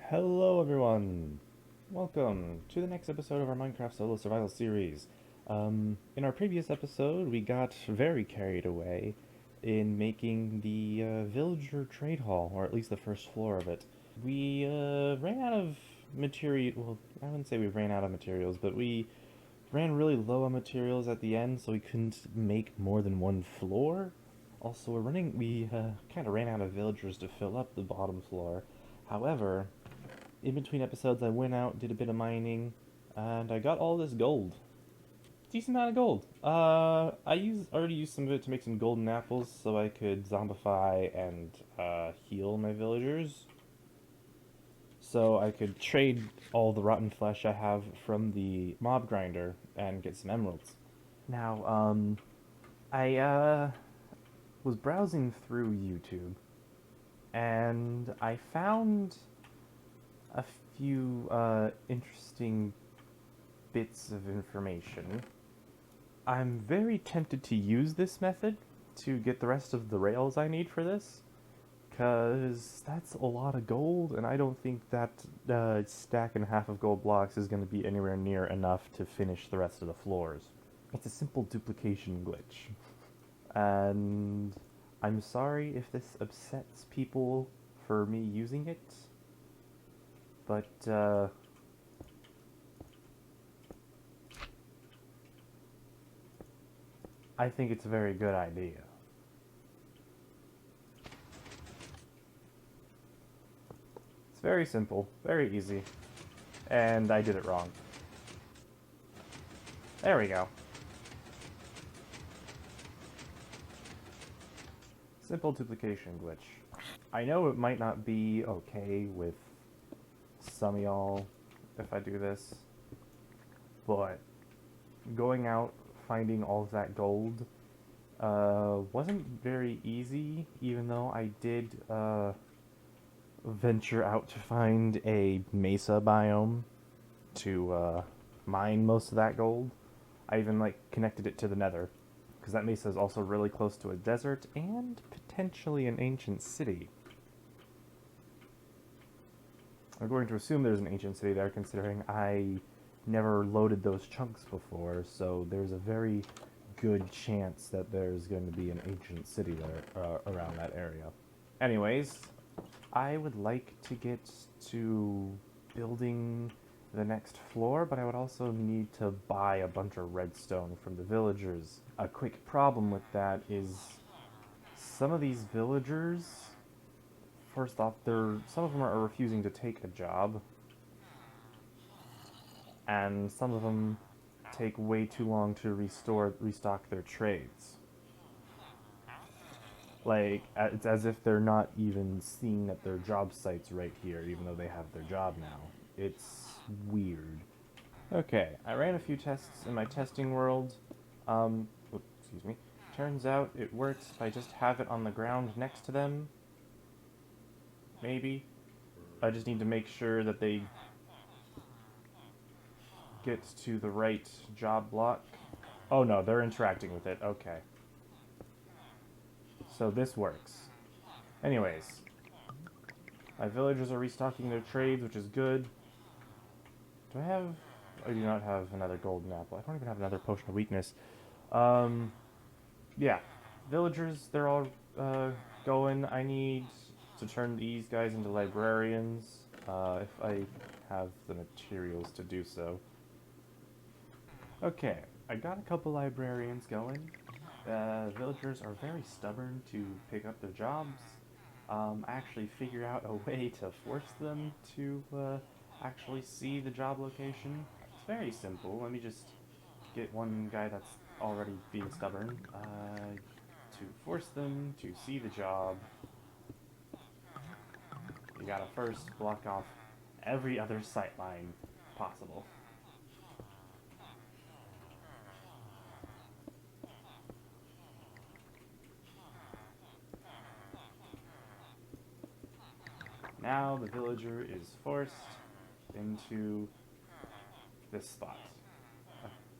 Hello everyone! Welcome to the next episode of our Minecraft Solo Survival series. In our previous episode, we got very carried away in making the villager trade hall, or at least the first floor of it. We ran out of material. Well, I wouldn't say we ran out of materials, but we ran really low on materials at the end, so we couldn't make more than one floor. Also, we kind of ran out of villagers to fill up the bottom floor. However, in between episodes, I went out, did a bit of mining, and I got all this gold. Decent amount of gold. Already used some of it to make some golden apples so I could zombify and heal my villagers. So I could trade all the rotten flesh I have from the mob grinder and get some emeralds. Now, I was browsing through YouTube and I found a few interesting bits of information. I'm very tempted to use this method to get the rest of the rails I need for this, because that's a lot of gold, and I don't think that stack and a half of gold blocks is going to be anywhere near enough to finish the rest of the floors. It's a simple duplication glitch. And I'm sorry if this upsets people for me using it, but I think it's a very good idea. It's very simple, very easy, and I did it wrong. There we go. Simple duplication glitch. I know it might not be okay with some of y'all if I do this, but going out, finding all of that gold wasn't very easy, even though I did venture out to find a mesa biome to mine most of that gold. I even connected it to the nether, because that mesa is also really close to a desert and potentially an ancient city. I'm going to assume there's an ancient city there, considering I never loaded those chunks before, so there's a very good chance that there's going to be an ancient city there around that area. Anyways, I would like to get to building the next floor, but I would also need to buy a bunch of redstone from the villagers. A quick problem with that is some of these villagers, first off, some of them are refusing to take a job, and some of them take way too long to restock their trades. It's as if they're not even seeing that their job site's right here, even though they have their job now. It's weird. Okay, I ran a few tests in my testing world. Excuse me. Turns out it works if I just have it on the ground next to them. Maybe. I just need to make sure that they get to the right job block. Oh no, they're interacting with it. Okay. So this works. Anyways, my villagers are restocking their trades, which is good. Do I have... I do not have another golden apple. I don't even have another potion of weakness. Yeah. Villagers, they're all going. I need to turn these guys into librarians, if I have the materials to do so. Okay, I got a couple librarians going. Villagers are very stubborn to pick up their jobs. I actually figure out a way to force them to actually see the job location. It's very simple. Let me just get one guy that's already being stubborn to force them to see the job. You gotta first block off every other sightline possible. Now the villager is forced into this spot.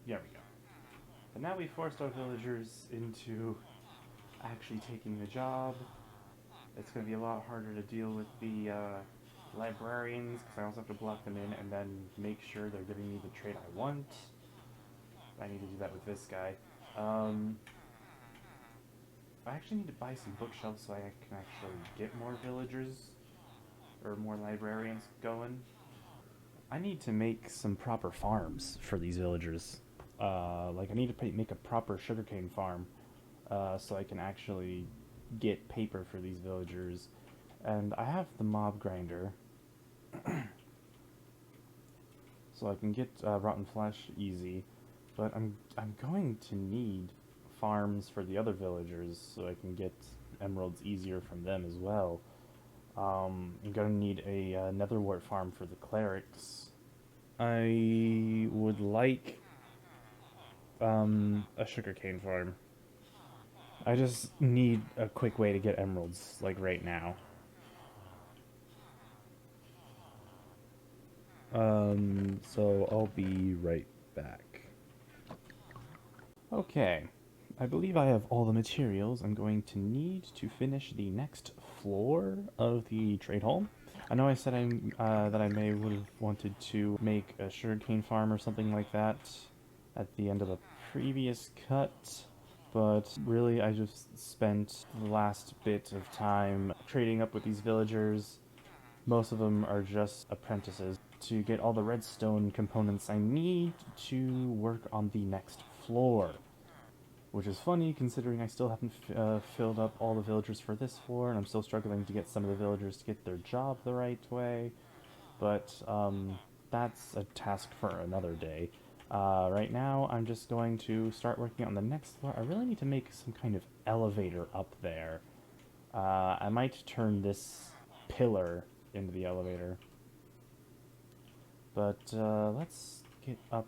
There we go. But now we forced our villagers into actually taking the job. It's going to be a lot harder to deal with the librarians, because I also have to block them in and then make sure they're giving me the trait I want. I need to do that with this guy. Um, I actually need to buy some bookshelves so I can actually get more villagers or more librarians going. I need to make some proper farms for these villagers. Like I need to make a proper sugarcane farm so I can actually get paper for these villagers. And I have the mob grinder, so I can get rotten flesh easy. But I'm going to need farms for the other villagers so I can get emeralds easier from them as well. I'm gonna need a netherwort farm for the clerics. I would like a sugarcane farm. I just need a quick way to get emeralds, like right now. So I'll be right back. Okay, I believe I have all the materials I'm going to need to finish the next floor of the trade hall. I know I said that I may would have wanted to make a sugarcane farm or something like that at the end of the previous cut, but really I just spent the last bit of time trading up with these villagers. Most of them are just apprentices to get all the redstone components I need to work on the next floor. Which is funny considering I still haven't filled up all the villagers for this floor, and I'm still struggling to get some of the villagers to get their job the right way. But that's a task for another day. Right now, I'm just going to start working on the next floor. I really need to make some kind of elevator up there. I might turn this pillar into the elevator. But let's get up.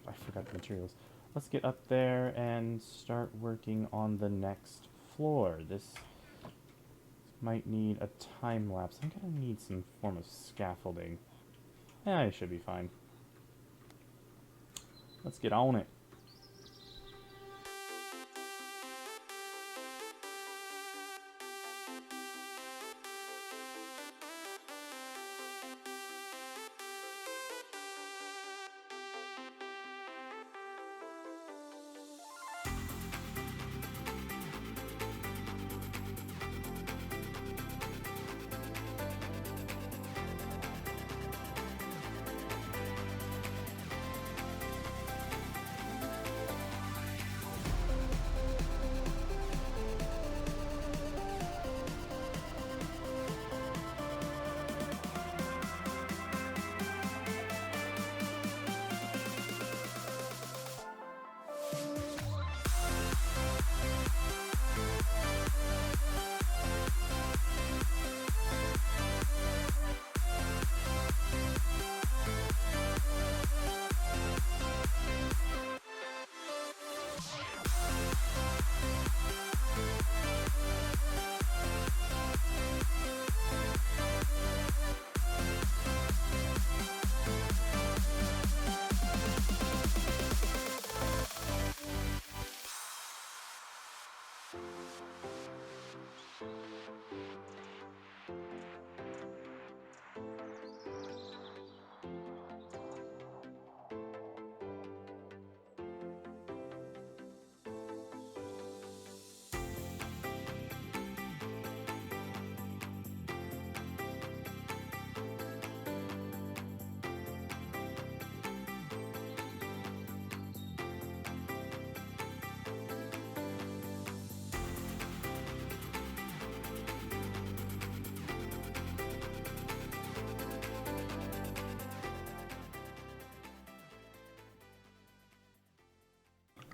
I forgot the materials. Let's get up there and start working on the next floor. This might need a time lapse. I'm gonna need some form of scaffolding. Yeah, I should be fine. Let's get on it.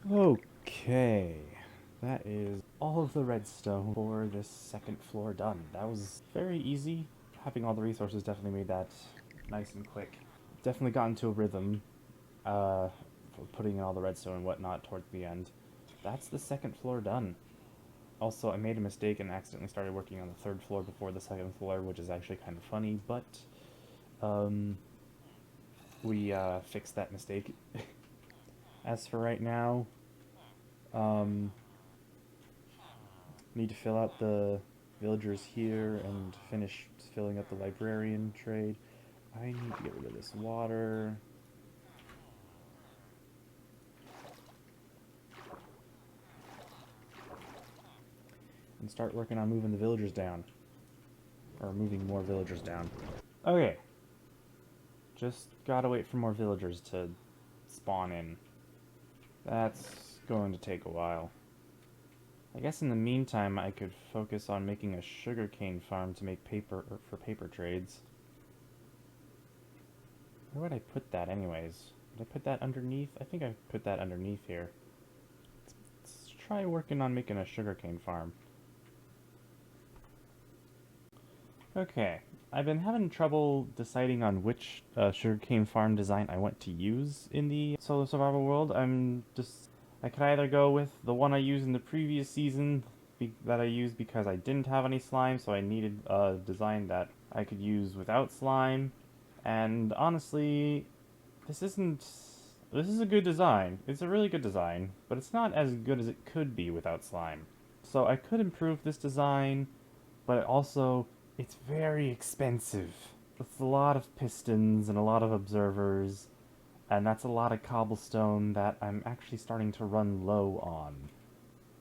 Okay, that is all of the redstone for this second floor done. That was very easy. Having all the resources definitely made that nice and quick. Definitely got into a rhythm for putting in all the redstone and whatnot towards the end. That's the second floor done. Also, I made a mistake and accidentally started working on the third floor before the second floor, which is actually kind of funny, but um, we fixed that mistake. As for right now, um, need to fill out the villagers here and filling up the librarian trade. I need to get rid of this water. And start working on moving the villagers down. Or moving more villagers down. Okay. Just gotta wait for more villagers to spawn in. That's going to take a while. I guess in the meantime I could focus on making a sugarcane farm to make paper for paper trades. Where would I put that anyways? Did I put that underneath? I think I put that underneath here. Let's try working on making a sugarcane farm. Okay, I've been having trouble deciding on which sugarcane farm design I want to use in the solo survival world. I could either go with the one I used in the previous season that I used because I didn't have any slime, so I needed a design that I could use without slime. And honestly, this is a good design. It's a really good design, but it's not as good as it could be without slime. So I could improve this design, but also it's very expensive. It's a lot of pistons and a lot of observers, and that's a lot of cobblestone that I'm actually starting to run low on.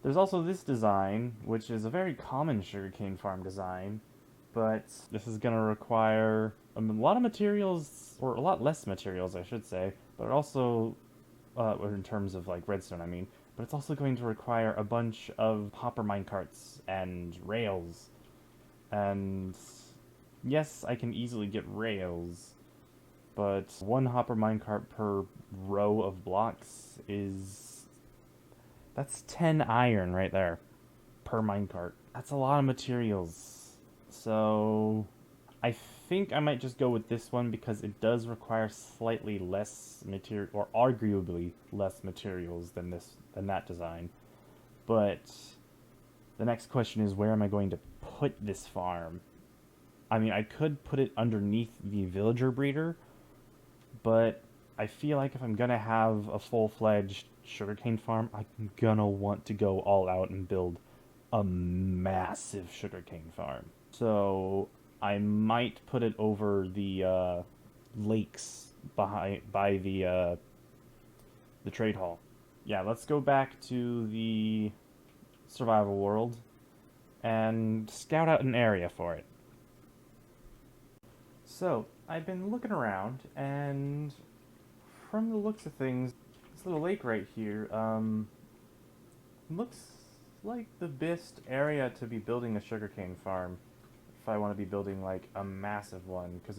There's also this design, which is a very common sugarcane farm design, but this is going to require a lot of materials, or a lot less materials, I should say, but also, in terms of like redstone, I mean, but it's also going to require a bunch of hopper minecarts and rails. And yes, I can easily get rails, but one hopper minecart per row of blocks that's 10 iron right there per minecart. That's a lot of materials. So I think I might just go with this one because it does require slightly less material, or arguably less materials than that design. But the next question is, where am I going to put this farm? I mean, I could put it underneath the villager breeder, but I feel like if I'm gonna have a full-fledged sugarcane farm, I'm gonna want to go all out and build a massive sugarcane farm. So I might put it over the lakes by the trade hall. Yeah, let's go back to the survival world and scout out an area for it. So, I've been looking around, and from the looks of things, this little lake right here, looks like the best area to be building a sugarcane farm if I want to be building, like, a massive one, because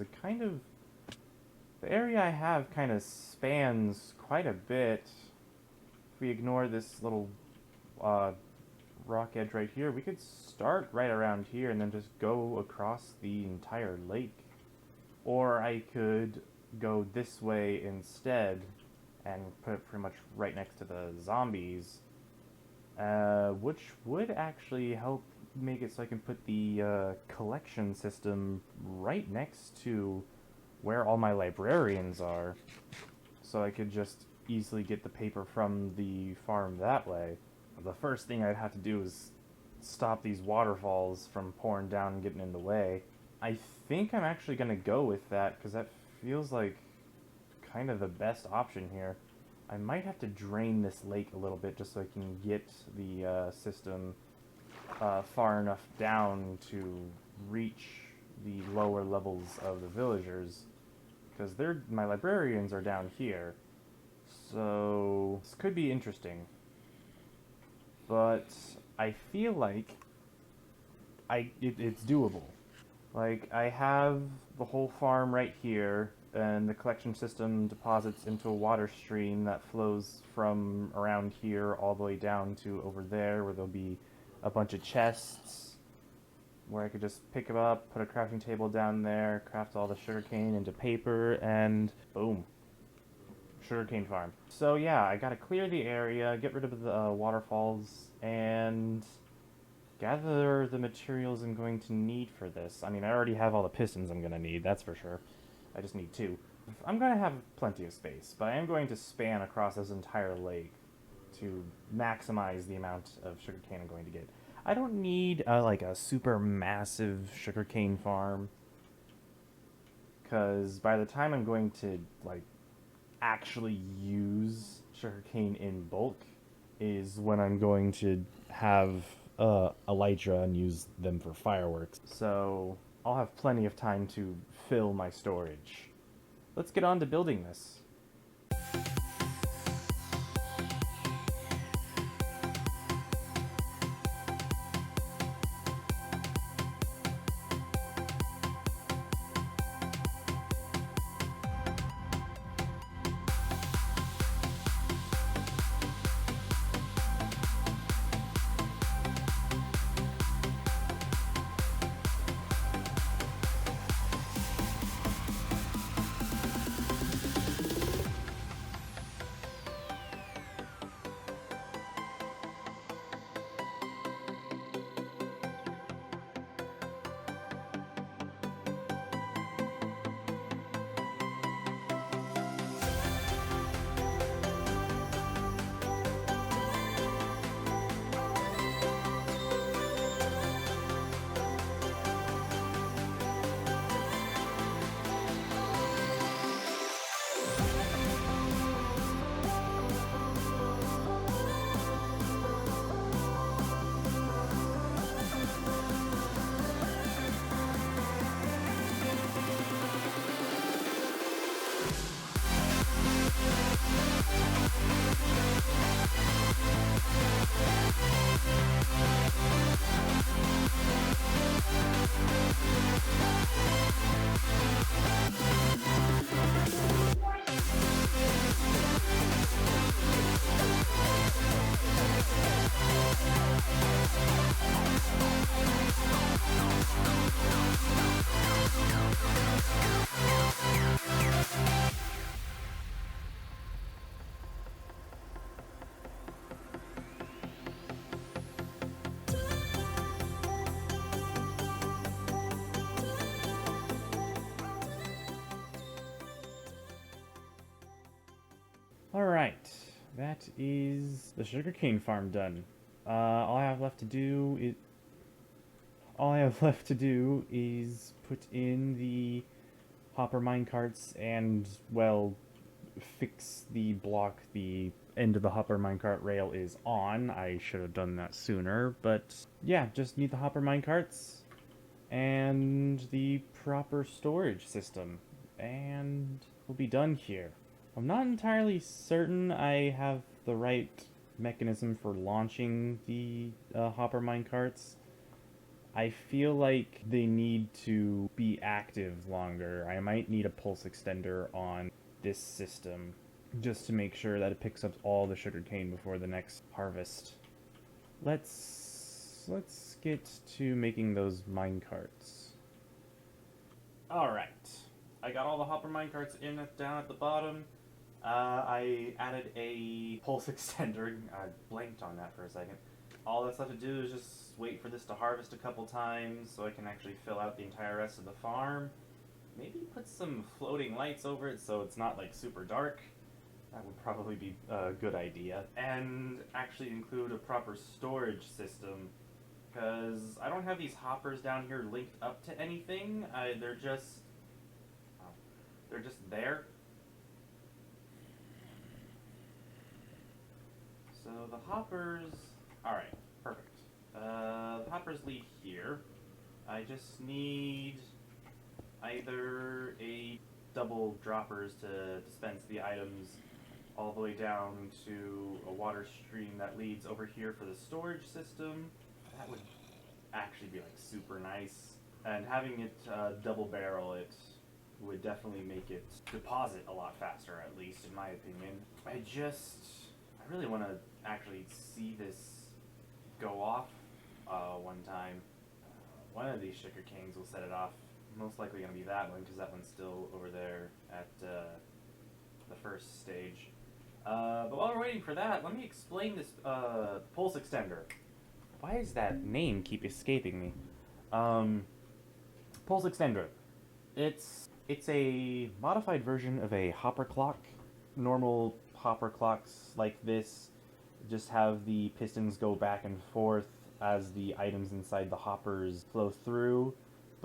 the area I have kind of spans quite a bit. If we ignore this little, rock edge right here, we could start right around here and then just go across the entire lake. Or I could go this way instead and put it pretty much right next to the zombies, which would actually help make it so I can put the collection system right next to where all my librarians are, so I could just easily get the paper from the farm that way. The first thing I'd have to do is stop these waterfalls from pouring down and getting in the way. I think I'm actually going to go with that, because that feels like kind of the best option here. I might have to drain this lake a little bit just so I can get the system far enough down to reach the lower levels of the villagers, because my librarians are down here. So this could be interesting. But I feel like it's doable. Like, I have the whole farm right here, and the collection system deposits into a water stream that flows from around here all the way down to over there, where there'll be a bunch of chests where I could just pick them up, put a crafting table down there, craft all the sugarcane into paper, and boom. Sugarcane farm. So yeah, I gotta clear the area, get rid of the waterfalls, and gather the materials I'm going to need for this. I mean, I already have all the pistons I'm gonna need, that's for sure. I just need 2. I'm gonna have plenty of space, but I am going to span across this entire lake to maximize the amount of sugarcane I'm going to get. I don't need like a super massive sugarcane farm. because by the time I'm going to, like, actually use sugarcane in bulk is when I'm going to have elytra and use them for fireworks. So I'll have plenty of time to fill my storage. Let's get on to building this. Alright, that is the sugarcane farm done. All I have left to do is put in the hopper minecarts and, well, fix the block the end of the hopper minecart rail is on. I should have done that sooner, but yeah, just need the hopper minecarts and the proper storage system, and we'll be done here. I'm not entirely certain I have the right mechanism for launching the hopper minecarts. I feel like they need to be active longer. I might need a pulse extender on this system just to make sure that it picks up all the sugarcane before the next harvest. Let's get to making those minecarts. Alright. I got all the hopper minecarts down at the bottom. I added a pulse extender. I blanked on that for a second. All that's left to do is just wait for this to harvest a couple times so I can actually fill out the entire rest of the farm. Maybe put some floating lights over it so it's not like super dark. That would probably be a good idea. And actually include a proper storage system, because I don't have these hoppers down here linked up to anything. They're just there. So the hoppers, alright, perfect. The hoppers lead here. I just need either a double droppers to dispense the items all the way down to a water stream that leads over here for the storage system. That would actually be like super nice. And having it double barrel it would definitely make it deposit a lot faster, at least in my opinion. I really want to actually see this go off one time. One of these sugar canes will set it off. Most likely going to be that one, because that one's still over there at the first stage. But while we're waiting for that, let me explain this pulse extender. Why does that name keep escaping me? Pulse extender. It's a modified version of a hopper clock. Normal hopper clocks like this just have the pistons go back and forth as the items inside the hoppers flow through,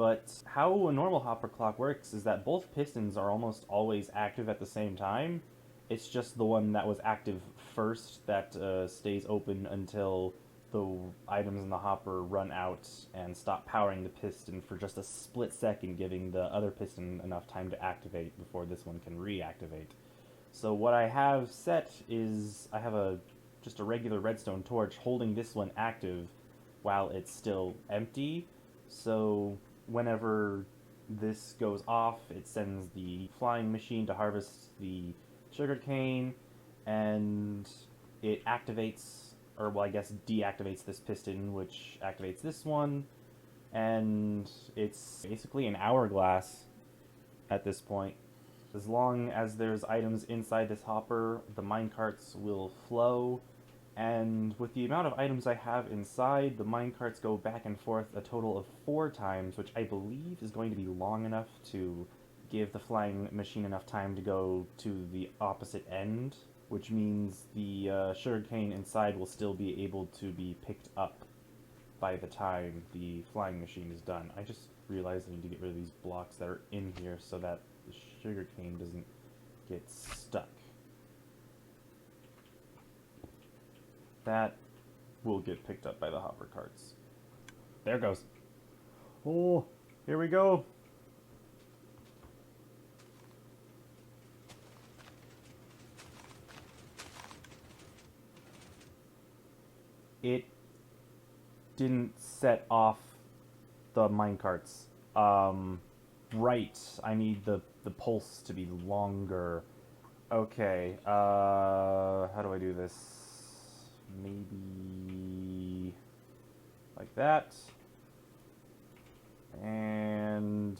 But how a normal hopper clock works is that both pistons are almost always active at the same time. It's just the one that was active first that stays open until the items in the hopper run out and stop powering the piston for just a split second, giving the other piston enough time to activate before this one can reactivate. So what I have set is I have just a regular redstone torch holding this one active while it's still empty. So whenever this goes off, it sends the flying machine to harvest the sugarcane, and it activates, or well, I guess deactivates this piston, which activates this one, and it's basically an hourglass at this point. As long as there's items inside this hopper, the minecarts will flow, and with the amount of items I have inside, the minecarts go back and forth a total of 4 times, which I believe is going to be long enough to give the flying machine enough time to go to the opposite end, which means the sugarcane inside will still be able to be picked up by the time the flying machine is done. I just realized I need to get rid of these blocks that are in here so that the sugarcane doesn't get stuck. That will get picked up by the hopper carts. There it goes. Oh, here we go. It didn't set off the minecarts. Right. I need the pulse to be longer. Okay, how do I do this? Maybe like that. And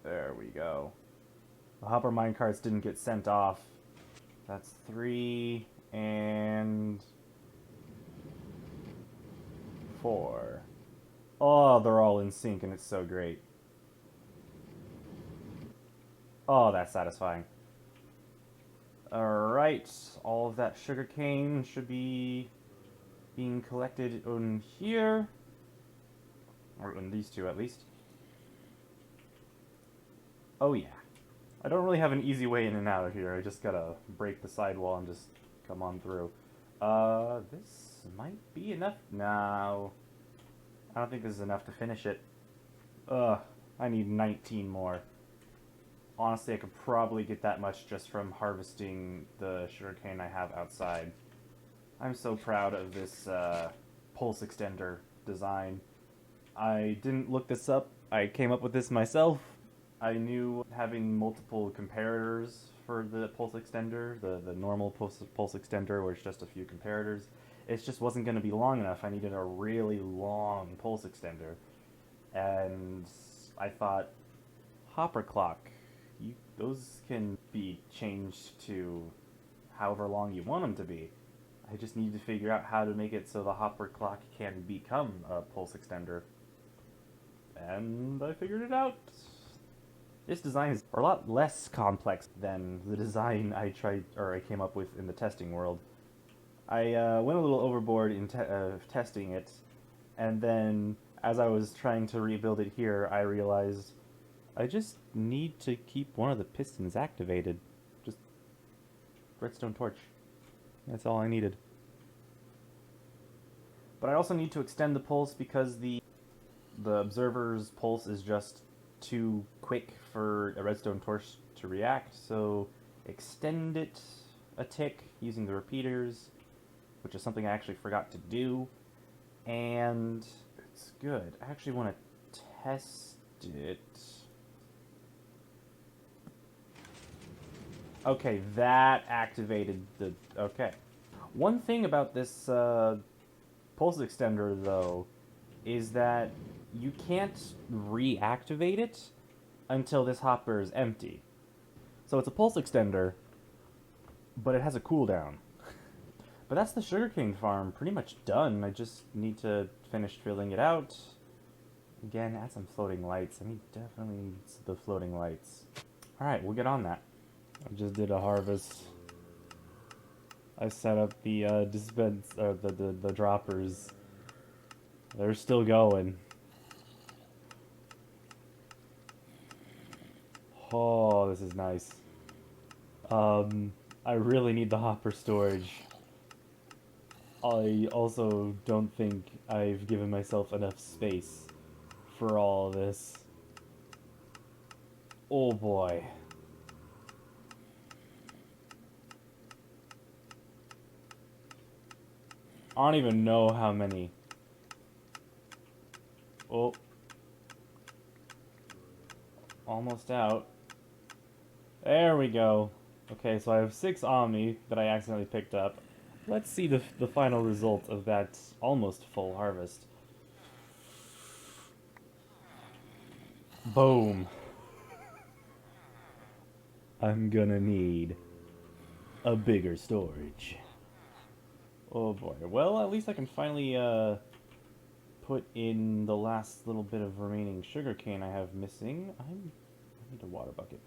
there we go. The hopper minecarts didn't get sent off. That's 3 and 4. Oh, they're all in sync and it's so great. Oh, that's satisfying. Alright, all of that sugarcane should be being collected in here. Or in these two, at least. Oh yeah. I don't really have an easy way in and out of here. I just gotta break the sidewall and just come on through. This might be enough. No. I don't think this is enough to finish it. I need 19 more. Honestly, I could probably get that much just from harvesting the sugarcane I have outside. I'm so proud of this pulse extender design. I didn't look this up. I came up with this myself. I knew having multiple comparators for the pulse extender, the normal pulse extender where it's just a few comparators, it just wasn't going to be long enough. I needed a really long pulse extender. And I thought, hopper clock, those can be changed to however long you want them to be. I just need to figure out how to make it so the hopper clock can become a pulse extender. And I figured it out. This design is a lot less complex than the design I came up with in the testing world. I went a little overboard in testing it, and then as I was trying to rebuild it here, I realized I just need to keep one of the pistons activated. Just redstone torch. That's all I needed. But I also need to extend the pulse because the observer's pulse is just too quick for a redstone torch to react, so extend it a tick using the repeaters, which is something I actually forgot to do, and it's good. I actually want to test it. Okay, that activated the... okay. One thing about this pulse extender, though, is that you can't reactivate it until this hopper is empty. So it's a pulse extender, but it has a cooldown. But that's the sugarcane farm pretty much done. I just need to finish filling it out. Again, add some floating lights. I mean, definitely needs the floating lights. Alright, we'll get on that. I just did a harvest. I set up the the droppers. They're still going. Oh, this is nice. I really need the hopper storage. I also don't think I've given myself enough space for all this. Oh boy. I don't even know how many. Oh. Almost out. There we go. Okay, so I have 6 Omni that I accidentally picked up. Let's see the final result of that almost full harvest. Boom. I'm gonna need a bigger storage. Oh boy. Well, at least I can finally put in the last little bit of remaining sugarcane I have missing. I need a water bucket.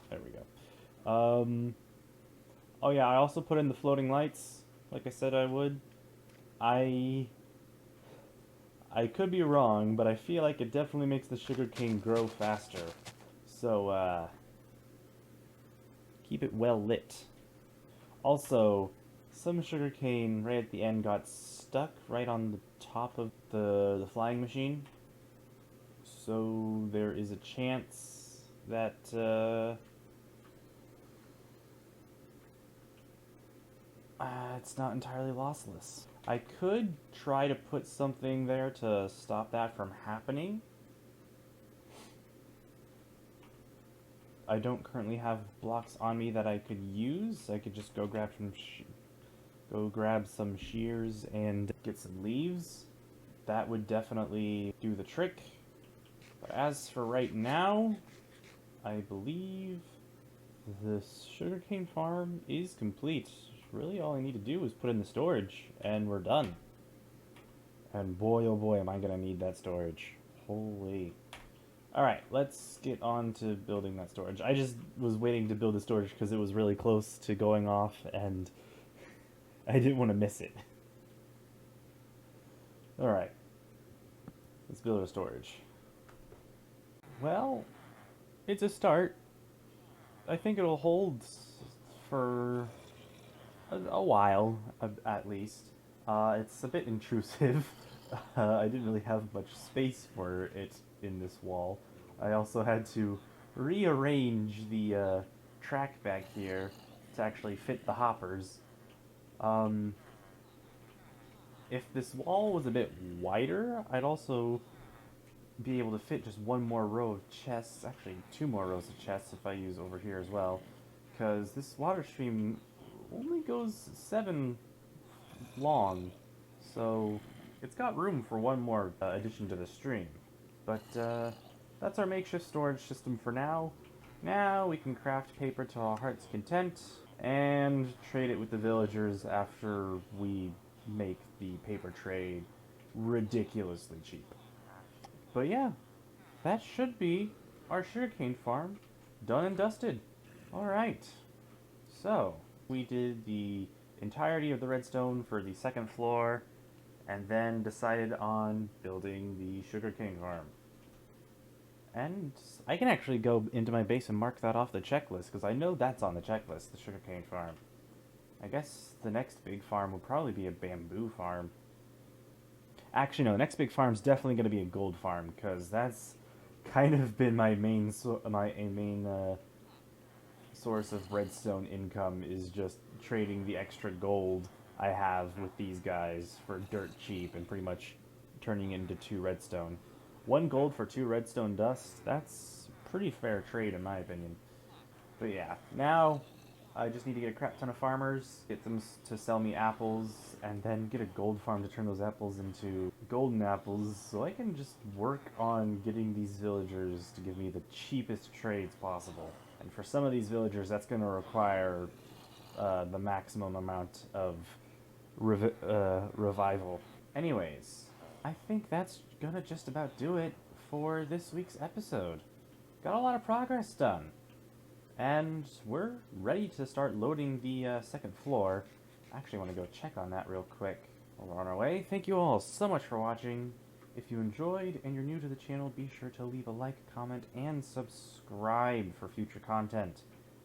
There we go. Oh yeah, I also put in the floating lights, like I said I would. I could be wrong, but I feel like it definitely makes the sugarcane grow faster. So, keep it well lit. Also, some sugarcane right at the end got stuck right on the top of the flying machine. So there is a chance that, it's not entirely lossless. I could try to put something there to stop that from happening. I don't currently have blocks on me that I could use. I could just go grab some shears and get some leaves. That would definitely do the trick. But as for right now, I believe this sugarcane farm is complete. Really all I need to do is put in the storage and we're done. And boy oh boy am I gonna need that storage. Holy. Alright, let's get on to building that storage. I just was waiting to build the storage because it was really close to going off and I didn't want to miss it. Alright, let's build our storage. Well, it's a start. I think it'll hold for a while, at least. It's a bit intrusive. I didn't really have much space for it in this wall. I also had to rearrange the track back here to actually fit the hoppers. If this wall was a bit wider, I'd also be able to fit just one more row of chests, actually 2 more rows of chests if I use over here as well, because this water stream only goes 7 long, so it's got room for one more addition to the stream. But that's our makeshift storage system for now. Now we can craft paper to our heart's content and trade it with the villagers after we make the paper trade ridiculously cheap. But yeah, that should be our sugarcane farm done and dusted. Alright, so we did the entirety of the redstone for the 2nd floor and then decided on building the sugarcane farm. And I can actually go into my base and mark that off the checklist because I know that's on the checklist, the sugarcane farm. I guess the next big farm will probably be a bamboo farm. Actually, no, the next big farm is definitely going to be a gold farm because that's kind of been my main source of redstone income, is just trading the extra gold I have with these guys for dirt cheap and pretty much turning it into 2 redstone. 1 gold for 2 redstone dust, that's pretty fair trade in my opinion. But yeah, now I just need to get a crap ton of farmers, get them to sell me apples, and then get a gold farm to turn those apples into golden apples, so I can just work on getting these villagers to give me the cheapest trades possible. And for some of these villagers, that's going to require the maximum amount of revival. Anyways, I think that's gonna just about do it for this week's episode. Got a lot of progress done. And we're ready to start loading the 2nd floor. I actually want to go check on that real quick. Well, we're on our way. Thank you all so much for watching. If you enjoyed and you're new to the channel, be sure to leave a like, comment, and subscribe for future content.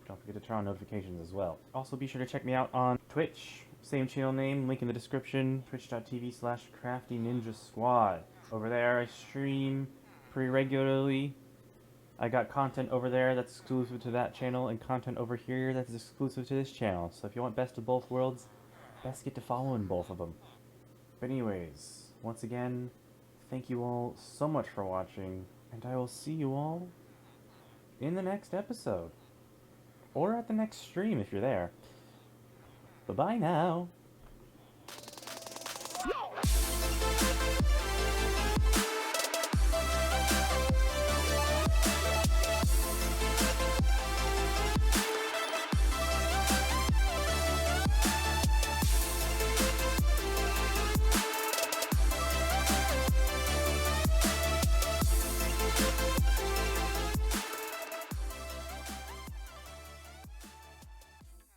Don't forget to turn on notifications as well. Also, be sure to check me out on Twitch. Same channel name, link in the description, twitch.tv/craftyninjasquad. Over there, I stream pretty regularly. I got content over there that's exclusive to that channel, and content over here that's exclusive to this channel. So if you want best of both worlds, best get to following both of them. But anyways, once again, thank you all so much for watching, and I will see you all in the next episode. Or at the next stream if you're there. Bye-bye now.